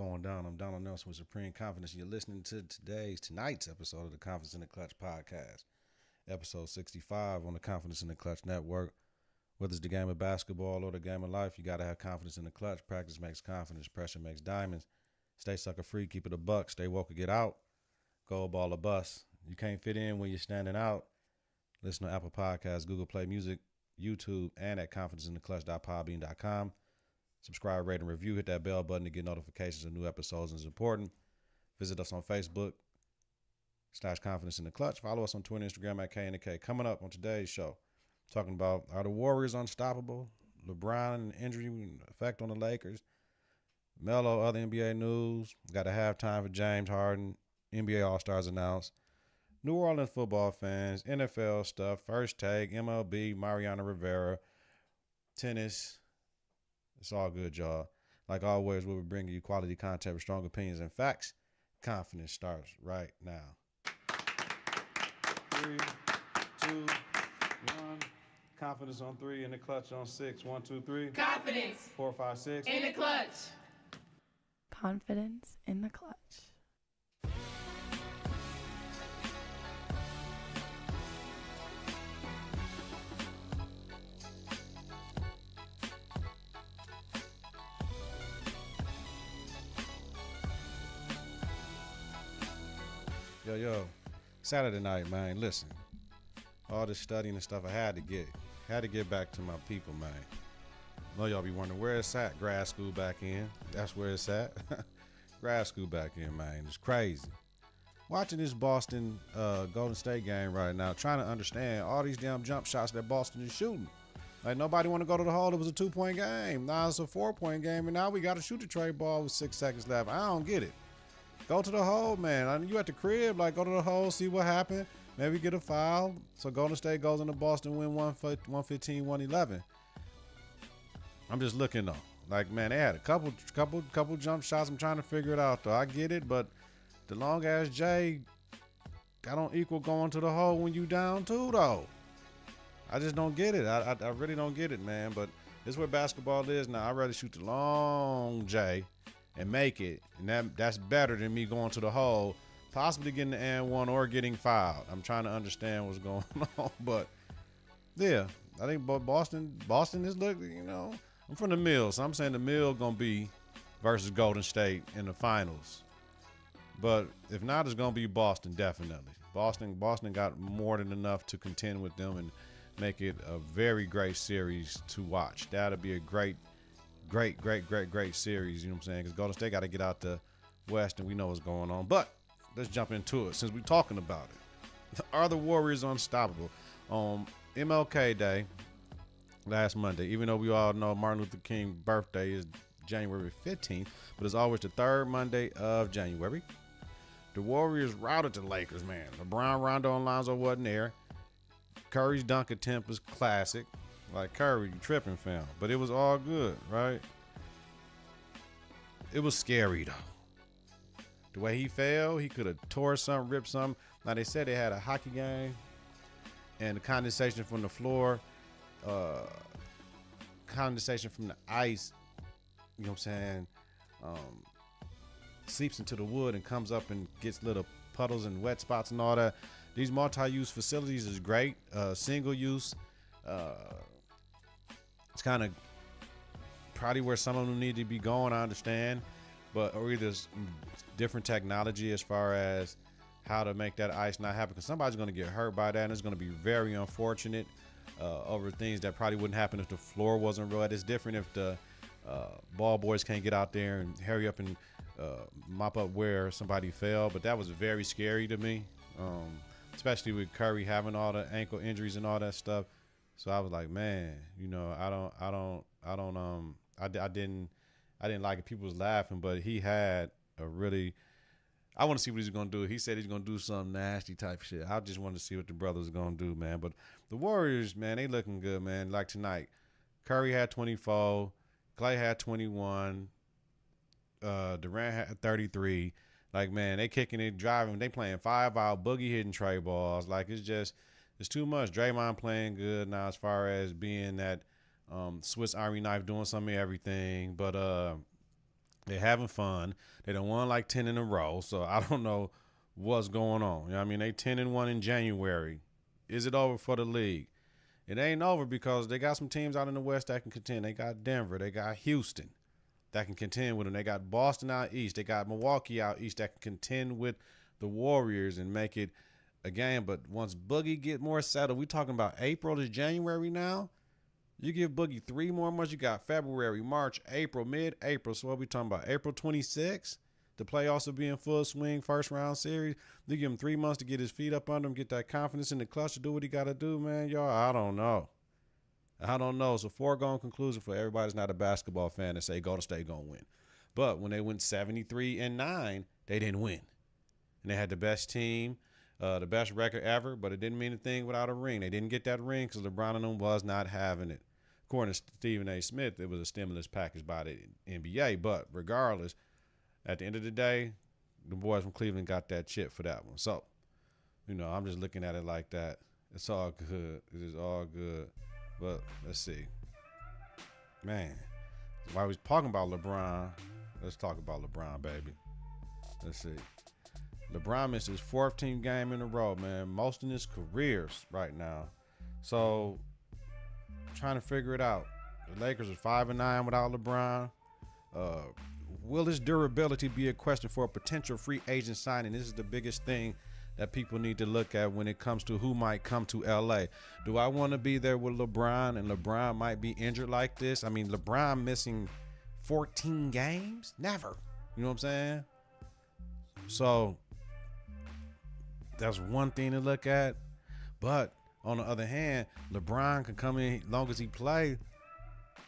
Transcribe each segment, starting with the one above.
going down? I'm Donald Nelson with Supreme Confidence. You're listening to tonight's episode of the Confidence in the Clutch podcast, episode 65 on the Confidence in the Clutch network. Whether it's the game of basketball or the game of life, you got to have confidence in the clutch. Practice makes confidence. Pressure makes diamonds. Stay sucker free. Keep it a buck. Stay woke or get out. Gold ball or bust. You can't fit in when you're standing out. Listen to Apple Podcasts, Google Play Music, YouTube, and at confidenceintheclutch.podbean.com. Subscribe, rate, and review. Hit that bell button to get notifications of new episodes. It's important. Visit us on Facebook /Confidence in the Clutch. Follow us on Twitter, Instagram at K&K. Coming up on today's show, talking about, are the Warriors unstoppable? LeBron injury effect on the Lakers. Melo, other NBA news. Got a halftime for James Harden. NBA All-Stars announced. New Orleans football fans, NFL stuff, first take, MLB, Mariano Rivera, tennis. It's all good, y'all. Like always, we'll be bringing you quality content with strong opinions and facts. Confidence starts right now. 3, 2, 1. Confidence on 3, in the clutch on 6. 1, 2, 3. Confidence. 4, 5, 6. In the clutch. Confidence in the clutch. Yo, Saturday night, man, listen. All this studying and stuff I had to get back to my people, man. I know y'all be wondering where it's at. Grad school back in. That's where it's at. Grad school back in, man. It's crazy. Watching this Boston Golden State game right now, trying to understand all these damn jump shots that Boston is shooting. Like, nobody want to go to the hole. It was a 2-point game. Now it's a 4-point game, and now we got to shoot the trade ball with 6 seconds left. I don't get it. Go to the hole, man. I mean, you at the crib, like, go to the hole, see what happened. Maybe get a foul. So Golden State goes into Boston, win 115-111. I'm just looking though. Like, man, they had a couple jump shots. I'm trying to figure it out though. I get it, but the long ass J, I don't equal going to the hole when you down 2 though. I just don't get it. I really don't get it, man. But this is where basketball is now. I'd rather shoot the long J and make it, and that's better than me going to the hole, possibly getting the and one or getting fouled. I'm trying to understand what's going on, but yeah, I think Boston is looking. You know, I'm from the Mill, so I'm saying the Mill gonna be versus Golden State in the finals. But if not, it's gonna be Boston definitely. Boston got more than enough to contend with them and make it a very great series to watch. That'll be a great series, you know what I'm saying? Because Golden State got to get out the West, and we know what's going on. But let's jump into it since we're talking about it. Are the Warriors unstoppable? On MLK Day, last Monday, even though we all know Martin Luther King's birthday is January 15th, but it's always the third Monday of January, the Warriors routed the Lakers, man. LeBron, Rondo, and Lonzo wasn't there. Curry's dunk attempt was classic. Like, Curry, you tripping, fam. But it was all good, right? It was scary, though. The way he fell, he could have tore something, ripped something. Now, they said they had a hockey game, and the condensation from the floor, condensation from the ice, you know what I'm saying, seeps into the wood and comes up and gets little puddles and wet spots and all that. These multi-use facilities is great. Single use, it's kind of probably where some of them need to be going, I understand, but or either different technology as far as how to make that ice not happen, because somebody's going to get hurt by that, and it's going to be very unfortunate over things that probably wouldn't happen if the floor wasn't wet. It's different if the ball boys can't get out there and hurry up and mop up where somebody fell, but that was very scary to me, especially with Curry having all the ankle injuries and all that stuff. So I was like, man, you know, I didn't like it. People was laughing, but he had a really, I want to see what he's going to do. He said he's going to do some nasty type shit. I just wanted to see what the brothers going to do, man. But the Warriors, man, they looking good, man. Like tonight, Curry had 24, Clay had 21, Durant had 33. Like, man, they kicking it, driving. They playing 5-out, boogie hitting tray balls. Like, it's too much. Draymond playing good now as far as being that Swiss Army knife, doing some of everything. But They're having fun. They done won like 10 in a row. So I don't know what's going on. You know what I mean? They 10-1 in January. Is it over for the league? It ain't over because they got some teams out in the West that can contend. They got Denver. They got Houston that can contend with them. They got Boston out east. They got Milwaukee out east that can contend with the Warriors and make it a game. But once Boogie get more settled, we talking about April to January now. You give Boogie 3 more months. You got February, March, April, mid-April. So what we talking about? April 26th? The playoffs will be in full swing, first round series. You give him 3 months to get his feet up under him, get that confidence in the clutch to do what he got to do, man. Y'all, I don't know. It's a foregone conclusion for everybody that's not a basketball fan to say Golden State going to win. But when they went 73-9, they didn't win. And they had the best team, the best record ever, but it didn't mean a thing without a ring. They didn't get that ring because LeBron and them was not having it. According to Stephen A. Smith, it was a stimulus package by the NBA. But regardless, at the end of the day, the boys from Cleveland got that chip for that one. So, I'm just looking at it like that. It's all good. It is all good. But let's see. Man, while we was talking about LeBron, let's talk about LeBron, baby. Let's see. LeBron missed his 4th team game in a row, man. Most in his careers right now. So, trying to figure it out. The Lakers are 5-9 without LeBron. Will his durability be a question for a potential free agent signing? This is the biggest thing that people need to look at when it comes to who might come to LA. Do I want to be there with LeBron and LeBron might be injured like this? I mean, LeBron missing 14 games? Never. You know what I'm saying? So that's one thing to look at. But on the other hand, LeBron can come in as long as he plays.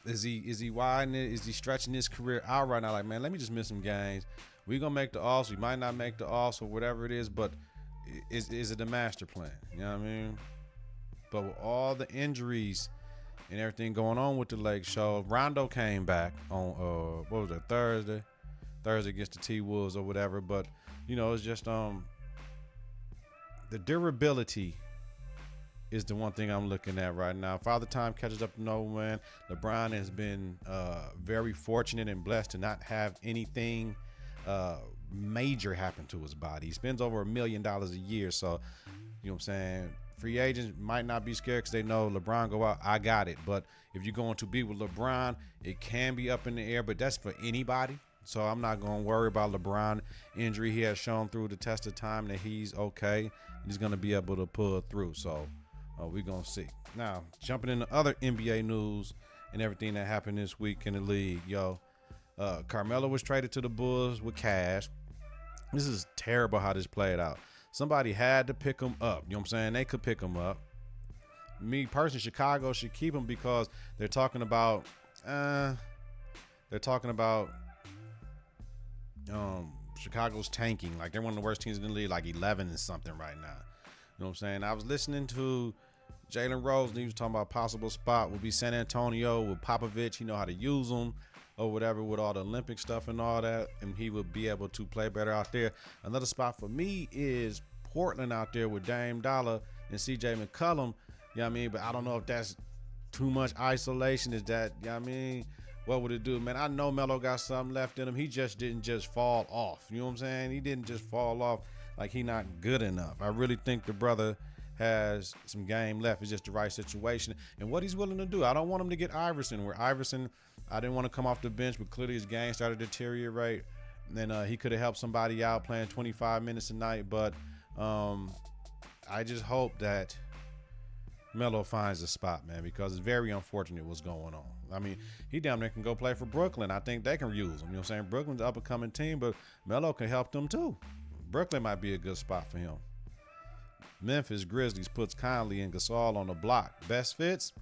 Is he widening it? Is he stretching his career out right now? Like, man, let me just miss some games. We're going to make the Alls. We might not make the Alls or whatever it is, but is it the master plan? You know what I mean? But with all the injuries and everything going on with the Lake Show, Rondo came back on, what was it, Thursday against the T-Wolves or whatever. But, it's just the durability is the one thing I'm looking at right now. Father Time catches up to no man. LeBron has been very fortunate and blessed to not have anything major happen to his body. He spends over $1 million a year. So, you know what I'm saying? Free agents might not be scared because they know LeBron go out, I got it. But if you're going to be with LeBron, it can be up in the air, but that's for anybody. So I'm not going to worry about LeBron injury. He has shown through the test of time that he's okay. He's going to be able to pull through. So we're going to see. Now, jumping into other NBA news and everything that happened this week in the league, Carmelo was traded to the Bulls with cash. This is terrible how this played out. Somebody had to pick him up. You know what I'm saying? They could pick him up. Me personally, Chicago should keep him because they're talking about Chicago's tanking. Like, they're one of the worst teams in the league, like 11 and something right now. You know what I'm saying? I was listening to Jalen Rose, and he was talking about possible spot would be San Antonio with Popovich. He know how to use them or whatever with all the Olympic stuff and all that, and he would be able to play better out there. Another spot for me is Portland out there with Dame Dollar and CJ McCollum. You know what I mean? But I don't know if that's too much isolation. Is that, you know what I mean? What would it do, man? I know Melo got something left in him. He just didn't just fall off. You know what I'm saying? He didn't just fall off like he not good enough. I really think the brother has some game left. It's just the right situation and what he's willing to do. I don't want him to get Iverson, where Iverson, I didn't want to come off the bench, but clearly his game started to deteriorate. And then he could have helped somebody out playing 25 minutes a night. But I just hope that Melo finds a spot, man, because it's very unfortunate what's going on. I mean, he damn near can go play for Brooklyn. I think they can use him. You know what I'm saying? Brooklyn's an up-and-coming team, but Melo can help them too. Brooklyn might be a good spot for him. Memphis Grizzlies puts Conley and Gasol on the block. Best fits?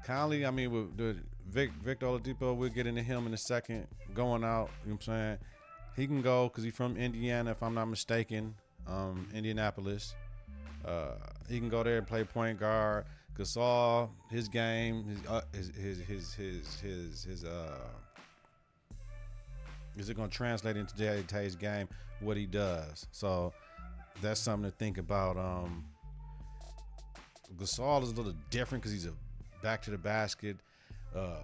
Conley, I mean, with the Victor Oladipo, we'll get into him in a second. Going out, you know what I'm saying? He can go because he's from Indiana, if I'm not mistaken, Indianapolis. He can go there and play point guard. Gasol, his game, is it going to translate into today's game? What he does. So that's something to think about. Gasol is a little different because he's a back to the basket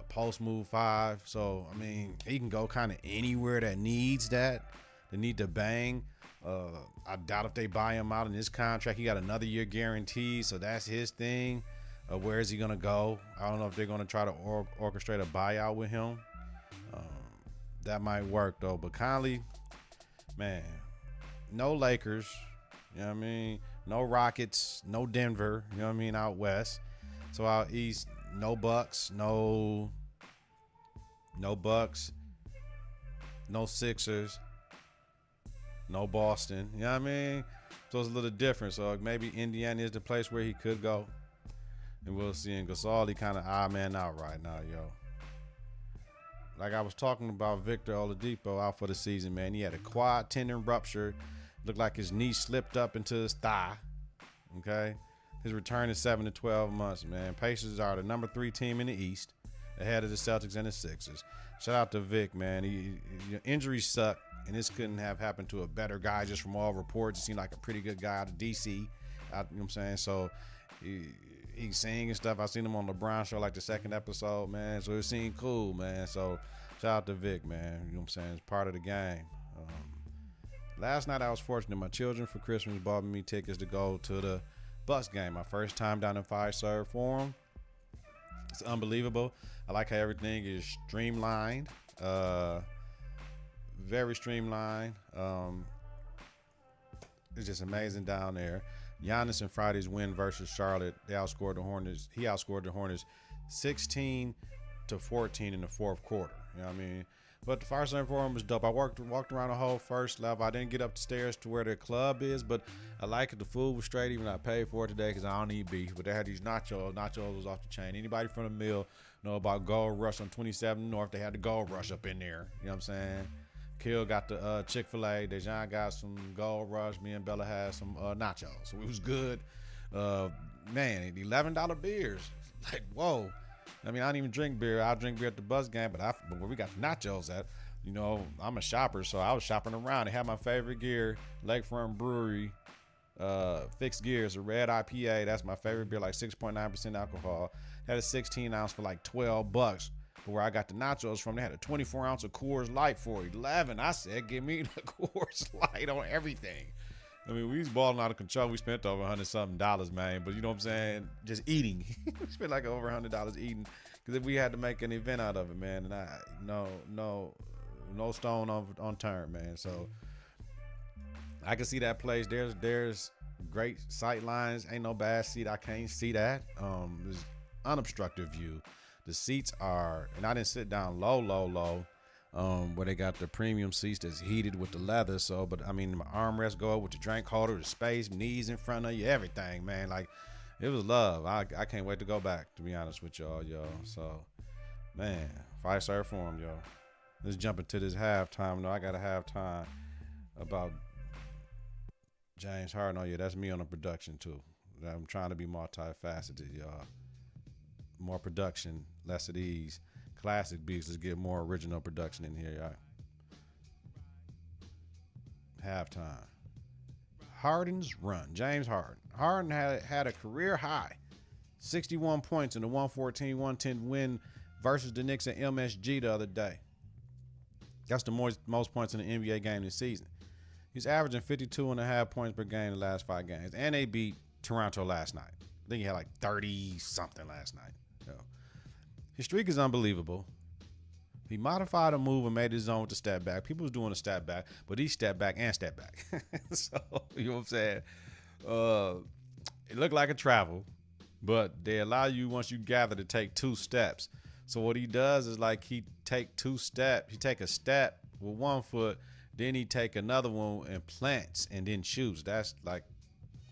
post move 5. So I mean, he can go kind of anywhere that needs that. They need to bang. I doubt if they buy him out in this contract. He got another year guaranteed, so that's his thing. Where is he gonna go? I don't know if they're gonna try to orchestrate a buyout with him. That might work though. But Conley, man, no Lakers. You know what I mean? No Rockets, no Denver. You know what I mean? Out west. So out east, no Bucks, no Bucks, no Sixers, no Boston. You know what I mean? So it's a little different. So maybe Indiana is the place where he could go. And we'll see. And Gasol, he kind of odd man out right now, yo. Like I was talking about Victor Oladipo out for the season, man. He had a quad tendon rupture. Looked like his knee slipped up into his thigh. Okay. His return is 7 to 12 months, man. Pacers are the number 3 team in the East, ahead of the Celtics and the Sixers. Shout out to Vic, man. Injuries suck, and this couldn't have happened to a better guy just from all reports. He seemed like a pretty good guy out of D.C. You know what I'm saying? So he's singing and stuff. I seen him on LeBron's show, like the 2nd episode, man. So it seemed cool, man. So shout out to Vic, man. You know what I'm saying? It's part of the game. Last night I was fortunate. My children for Christmas bought me tickets to go to the Bucks game. My first time down in Fiserv Forum. It's unbelievable. I like how everything is streamlined. Very streamlined. It's just amazing down there. Giannis and Friday's win versus Charlotte, they outscored the Hornets. He outscored the Hornets 16 to 14 in the 4th quarter. You know what I mean? But the Fireside Forum was dope. I walked around the whole first level. I didn't get up the stairs to where the club is, but I like it. The food was straight. Even I paid for it today because I don't eat beef. But they had these nachos. Nachos was off the chain. Anybody from the mill know about Gold Rush on 27 North? They had the Gold Rush up in there. You know what I'm saying? Kill got the Chick-fil-A. Dejan got some Gold Rush. Me and Bella had some nachos. So it was good. Man, $11 beers. Like, whoa. I mean, I don't even drink beer. I'll drink beer at the Buzz game, but where we got the nachos at, you know, I'm a shopper, so I was shopping around. They had my favorite gear, Lakefront Brewery, Fixed Gears, a red IPA. That's my favorite beer, like 6.9% alcohol. Had a 16 ounce for like $12. But where I got the nachos from, they had a 24 ounce of Coors Light for $11. I said, give me the Coors Light on everything. I mean, we was balling out of control. We spent over $100-something, man. But you know what I'm saying? Just eating. We spent like over $100 eating because we had to make an event out of it, man. And no stone unturned, man. So I can see that place. There's great sight lines. Ain't no bad seat. I can't see that. There's unobstructed view. The seats are, and I didn't sit down low. Where they got the premium seats that's heated with the leather. So, but I mean, my armrest go up with the drink holder, the space, knees in front of you, everything, man. Like, it was love. I can't wait to go back, to be honest with y'all, yo. So, man, Fiserv Forum, yo. Let's jump into this halftime. No, I got a halftime about James Harden. Oh, yeah, that's me on the production, too. I'm trying to be multifaceted, y'all. More production, less of these classic beats. Let's get more original production in here, y'all. Halftime. Harden's run. James Harden. Harden had a career high 61 points in the 114-110 win versus the Knicks at MSG the other day. That's the most points in an NBA game this season. He's averaging 52.5 points per game in the last 5 games. And they beat Toronto last night. I think he had like 30-something last night. His streak is unbelievable. He modified a move and made his own with the step back. People was doing a step back, but he step back and step back. So, you know what I'm saying? It looked like a travel, but they allow you, once you gather, to take 2 steps. So what he does is like he take 2 steps. He take a step with 1 foot, then he take another one and plants and then shoots. That's like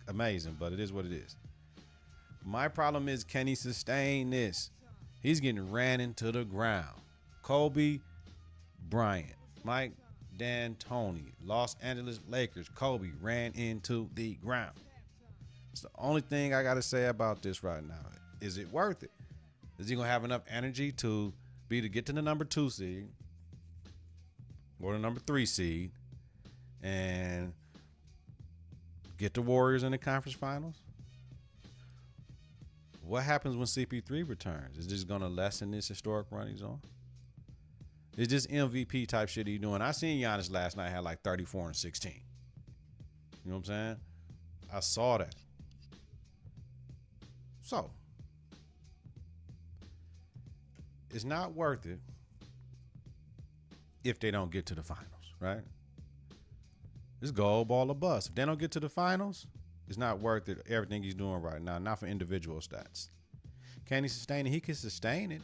amazing, but it is what it is. My problem is, can he sustain this? He's getting ran into the ground. Kobe Bryant, Mike D'Antoni, Los Angeles Lakers, Kobe ran into the ground. It's the only thing I got to say about this right now. Is it worth it? Is he going to have enough energy to get to the number 2 seed or the number 3 seed and get the Warriors in the conference finals? What happens when CP3 returns? Is this gonna lessen this historic run he's on? It's just MVP type shit he's doing. I seen Giannis last night had like 34 and 16. You know what I'm saying? I saw that. So it's not worth it if they don't get to the finals, right? It's gold ball or bust. If they don't get to the finals, it's not worth it. Everything he's doing right now, not for individual stats. Can he sustain it? He can sustain it,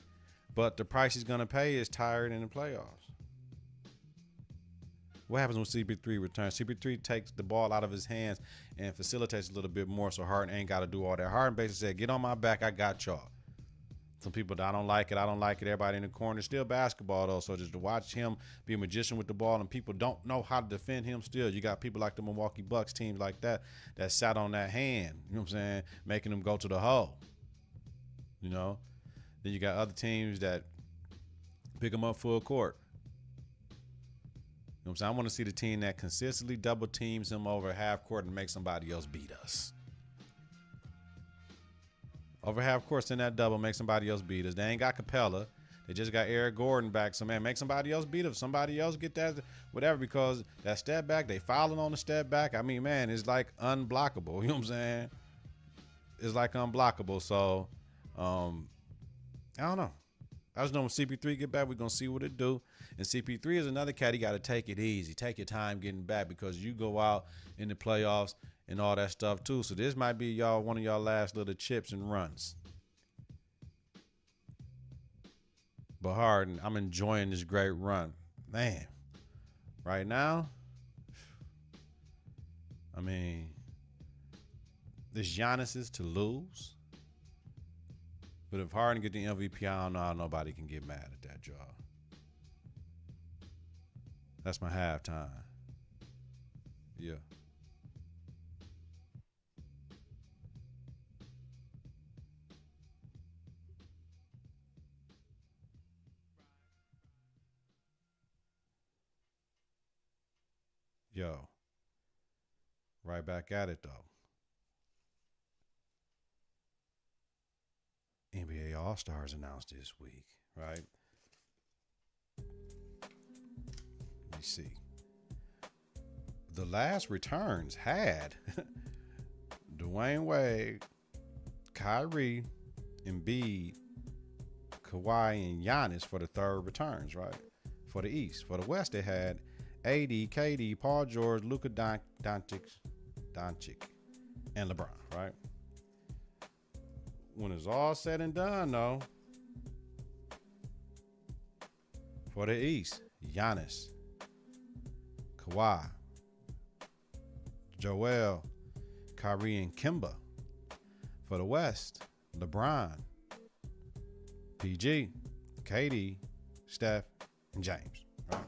but the price he's gonna pay is tired in the playoffs. What happens when CP3 returns? CP3 takes the ball out of his hands and facilitates a little bit more, so Harden ain't got to do all that. Harden basically said, "Get on my back, I got y'all." Some people, I don't like it. I don't like it. Everybody in the corner. It's still basketball, though. So just to watch him be a magician with the ball and people don't know how to defend him still. You got people like the Milwaukee Bucks, teams like that sat on that hand, you know what I'm saying, making them go to the hole. You know? Then you got other teams that pick them up full court. You know what I'm saying? I want to see the team that consistently double teams him over half court and make somebody else beat us. Over half court, send that double, make somebody else beat us. They ain't got Capella. They just got Eric Gordon back. So, man, make somebody else beat us. Somebody else get that, whatever, because that step back, they fouling on the step back. I mean, man, it's like unblockable. You know what I'm saying? It's like unblockable. So, I don't know. I just know when CP3 get back, we're going to see what it do. And CP3 is another cat. You got to take it easy. Take your time getting back because you go out in the playoffs and all that stuff too. So this might be one of y'all last little chips and runs. But Harden, I'm enjoying this great run. Man, right now, I mean, this Giannis's to lose. But if Harden get the MVP, I don't know how nobody can get mad at that job. That's my halftime. Yeah. Yo. Right back at it, though. NBA All-Stars announced this week, right? Let me see. The last returns had Dwayne Wade, Kyrie, Embiid, Kawhi, and Giannis for the third returns, right? For the East. For the West, they had AD, KD, Paul George, Luka Doncic, and LeBron, right? When it's all said and done, though, for the East, Giannis, Kawhi, Joel, Kyrie, and Kemba. For the West, LeBron, PG, KD, Steph, and James. Right?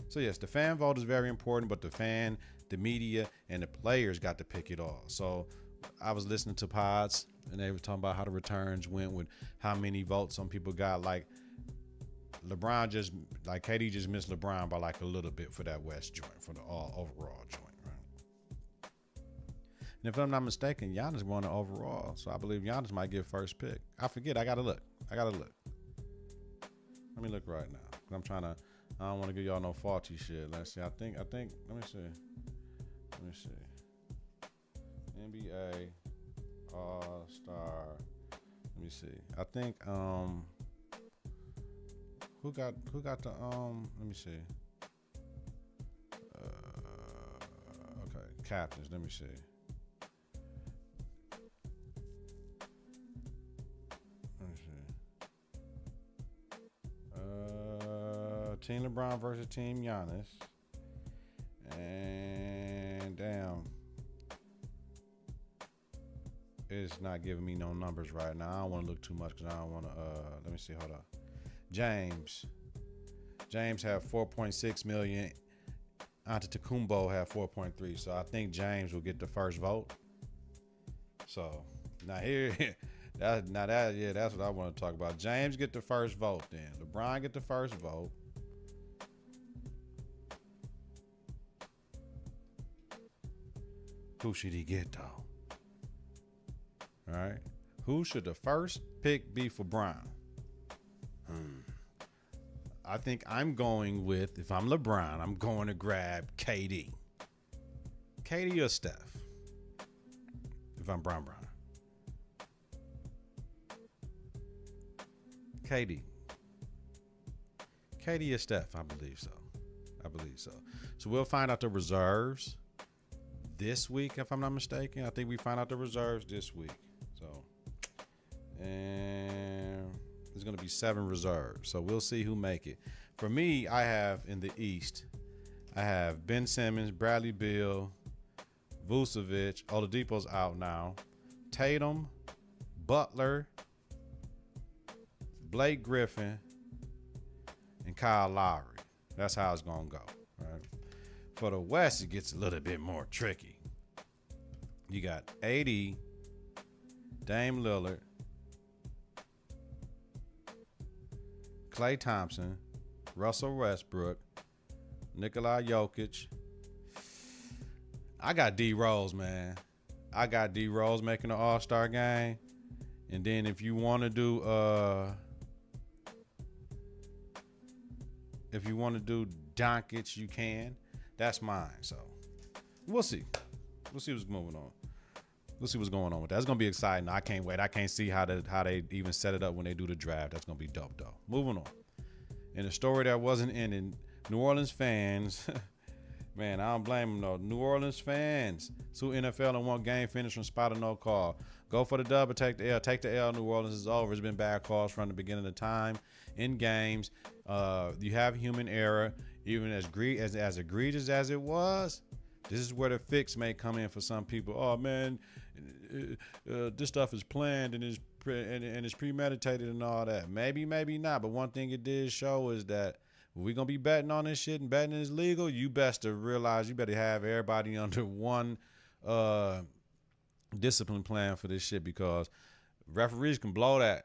So, yes, the fan vote is very important, but the media, and the players got to pick it all. So, I was listening to pods, and they were talking about how the returns went with how many votes some people got. Like, KD just missed LeBron by like a little bit for that West joint, for the overall joint. And if I'm not mistaken, Giannis won the overall. So I believe Giannis might get first pick. I forget. I got to look. Let me look right now. I don't want to give y'all no faulty shit. Let's see. I think, let me see. NBA All-Star. Let me see. I think, who got the, let me see. Okay. Captains. Let me see. Team LeBron versus Team Giannis. And damn. It's not giving me no numbers right now. I don't want to look too much because I don't want to, let me see, hold up. James have 4.6 million. Antetokounmpo have 4.3. So I think James will get the first vote. So now that's what I want to talk about. James get the first vote then. LeBron get the first vote. Who should he get though? All right. Who should the first pick be for Brown? I think I'm going with, if I'm LeBron, I'm going to grab KD. KD or Steph? If I'm Brown. KD. KD or Steph? I believe so. So we'll find out the reserves this week, if I'm not mistaken. I think we find out the reserves this week. So, and there's going to be 7 reserves. So we'll see who make it. For me, I have in the East, I have Ben Simmons, Bradley Beal, Vucevic. Oladipo's out now. Tatum, Butler, Blake Griffin, and Kyle Lowry. That's how it's going to go. Right? For the West, it gets a little bit more tricky. You got AD, Dame Lillard, Klay Thompson, Russell Westbrook, Nikola Jokic. I got D Rose, man. I got D Rose making the All-Star game. And then if you want to do Doncic, you can. That's mine. So we'll see. We'll see what's moving on. We'll see what's going on with that. It's gonna be exciting. I can't wait. I can't see how they even set it up when they do the draft. That's gonna be dope, though. Moving on. And a story that wasn't ending. New Orleans fans, man, I don't blame them though. New Orleans fans sue NFL and want game finish from spot or no call. Go for the dub or take the L. Take the L. New Orleans is over. It's been bad calls from the beginning of the time in games. You have human error. Even as egregious as it was, this is where the fix may come in for some people. Oh man, this stuff is planned and it's premeditated and all that. Maybe not. But one thing it did show is that if we're gonna be betting on this shit and betting is legal, you best to realize you better have everybody under one discipline plan for this shit, because referees can blow that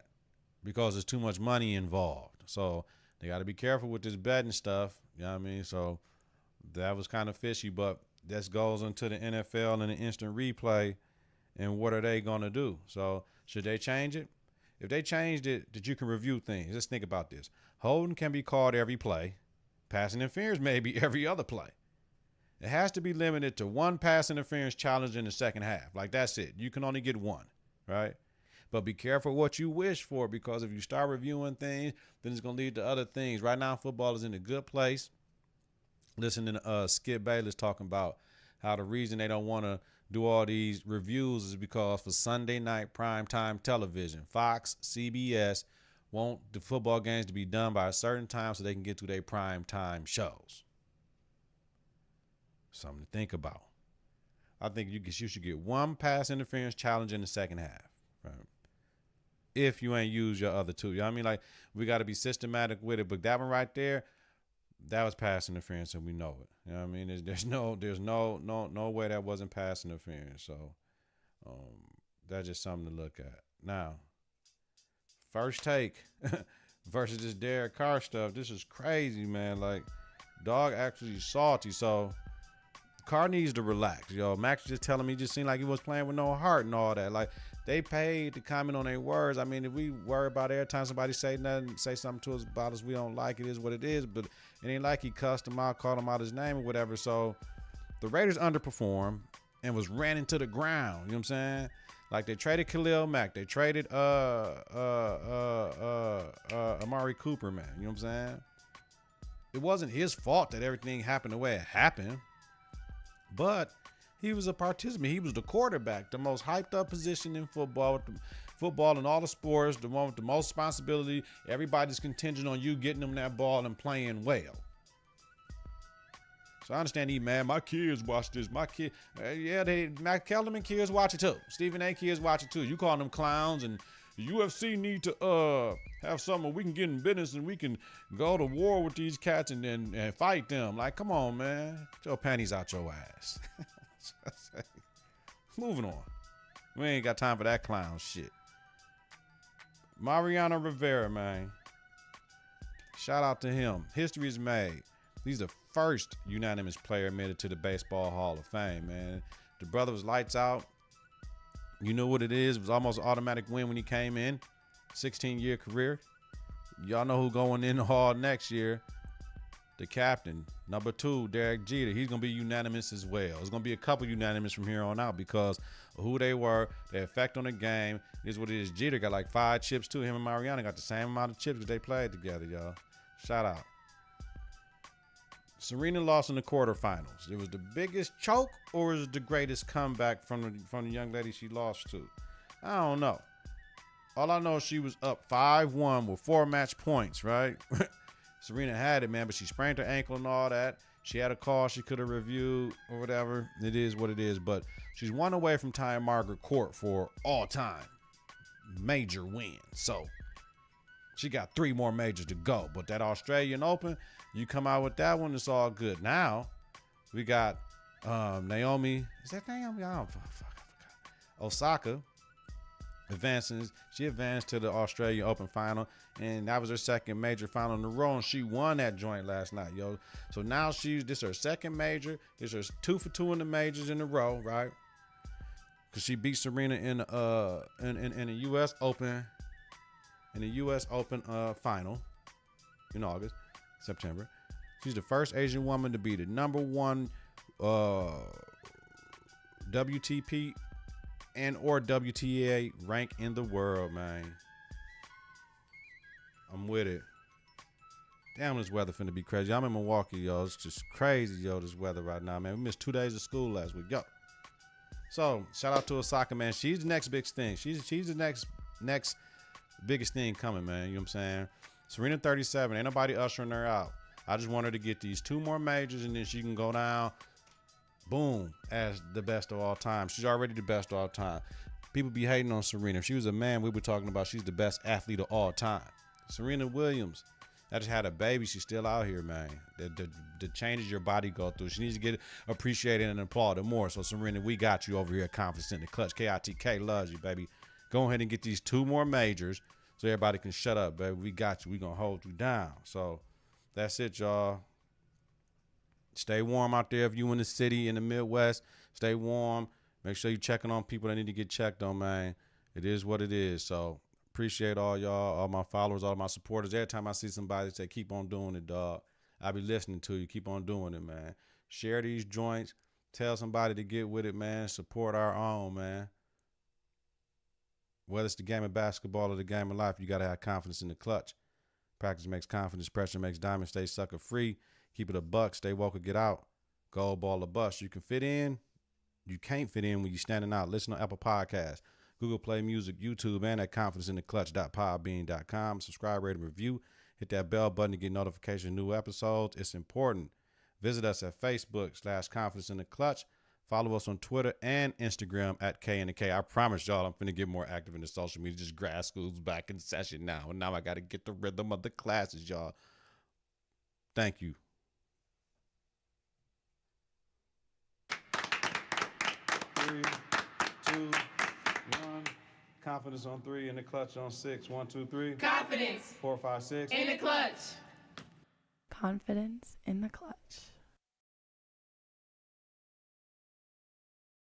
because there's too much money involved. So they got to be careful with this betting stuff. You know what I mean? So that was kind of fishy, but this goes into the NFL and the instant replay. And what are they going to do? So should they change it? If they changed it, that you can review things. Let's think about this. Holding can be called every play. Passing interference may be every other play. It has to be limited to one pass interference challenge in the second half. Like, that's it. You can only get one, right? But be careful what you wish for, because if you start reviewing things, then it's going to lead to other things. Right now, football is in a good place. Listening to Skip Bayless talking about how the reason they don't want to do all these reviews is because for Sunday night primetime television, Fox, CBS want the football games to be done by a certain time so they can get to their primetime shows. Something to think about. I think you should get one pass interference challenge in the second half, right? If you ain't use your other two. You know what I mean? Like, we got to be systematic with it. But that one right there, that was pass interference, and we know it. You know what I mean? There's no way that wasn't pass interference. So that's just something to look at. Now, first take versus this Derek Carr stuff. This is crazy, man. Like, dog actually salty. So Carr needs to relax. Yo, Max just telling me, just seemed like he was playing with no heart and all that. Like, they paid to comment on their words. I mean, if we worry about every time somebody say something to us about us we don't like, it is what it is. But it ain't like he cussed him out, called him out his name or whatever. So the Raiders underperformed and was ran into the ground. You know what I'm saying? Like, they traded Khalil Mack. They traded Amari Cooper, man. You know what I'm saying? It wasn't his fault that everything happened the way it happened. But he was a participant. He was the quarterback, the most hyped up position in football, football and all the sports, the one with the most responsibility. Everybody's contingent on you getting them that ball and playing well. So I understand he mad. My kids watch this. My kid, Matt Kellerman kids watch it too. Stephen A. kids watch it too. You call them clowns, and the UFC need to have something we can get in business and we can go to war with these cats and fight them. Like, come on, man. Get your panties out your ass. Moving on. We ain't got time for that clown shit. Mariano Rivera, man. Shout out to him. History is made. He's the first unanimous player admitted to the Baseball Hall of Fame, man. The brother was lights out. You know what it is? It was almost an automatic win when he came in. 16-year career. Y'all know who going in the hall next year. The captain, number 2, Derek Jeter. He's going to be unanimous as well. There's going to be a couple unanimous from here on out because of who they were, their effect on the game. It is what it is. Jeter got like 5 chips too. Him and Mariano got the same amount of chips because they played together, y'all. Shout out. Serena lost in the quarterfinals. It was the biggest choke or was it the greatest comeback from the young lady she lost to? I don't know. All I know is she was up 5-1 with 4 match points, right? Serena had it, man, but she sprained her ankle and all that. She had a call she could have reviewed or whatever. It is what it is, but she's 1 away from tying Margaret Court for all-time major win. So she got 3 more majors to go. But that Australian Open, you come out with that one, it's all good. Now we got Naomi. Is that Naomi? I forgot. Osaka advances. She advanced to the Australian Open final, and that was her second major final in a row, and she won that joint last night, yo. So now this is her second major. This is her 2 for 2 in the majors in a row, right? Because she beat Serena in the U.S. Open, final in September. She's the first Asian woman to be the number 1 WTP and or WTA rank in the world, man. I'm with it. Damn, this weather finna be crazy. I'm in Milwaukee, yo. It's just crazy, yo, this weather right now, man. We missed 2 days of school last week, yo. So, shout out to Osaka, man. She's the next big thing. She's the next biggest thing coming, man. You know what I'm saying? Serena 37. Ain't nobody ushering her out. I just want her to get these 2 more majors, and then she can go down, boom, as the best of all time. She's already the best of all time. People be hating on Serena. If she was a man, we were talking about she's the best athlete of all time. Serena Williams, that just had a baby. She's still out here, man. The changes your body go through. She needs to get appreciated and applauded more. So, Serena, we got you over here at Confidence in the Clutch. KITK loves you, baby. Go ahead and get these 2 more majors so everybody can shut up, baby. We got you. We going to hold you down. So, that's it, y'all. Stay warm out there if you in the city, in the Midwest. Stay warm. Make sure you're checking on people that need to get checked on, man. It is what it is. So, appreciate all y'all, all my followers, all my supporters. Every time I see somebody say, keep on doing it, dog, I be listening to you. Keep on doing it, man. Share these joints. Tell somebody to get with it, man. Support our own, man. Whether it's the game of basketball or the game of life, you got to have confidence in the clutch. Practice makes confidence. Pressure makes diamonds. Stay sucker free. Keep it a buck. Stay woke or get out. Gold ball or bust. You can fit in. You can't fit in when you're standing out. Listen to Apple Podcasts, Google Play Music, YouTube, and at confidenceintheclutch.podbean.com. Subscribe, rate, and review. Hit that bell button to get notifications of new episodes. It's important. Visit us at Facebook/Confidence in the Clutch. Follow us on Twitter and Instagram at KNK. I promise y'all I'm finna get more active in the social media. Just grad school's back in session now. And now I got to get the rhythm of the classes, y'all. Thank you. 3, 2, 1. Confidence on 3 and the clutch on 6. 1, 2, 3. Confidence. 4, 5, 6. In the clutch. Confidence in the clutch.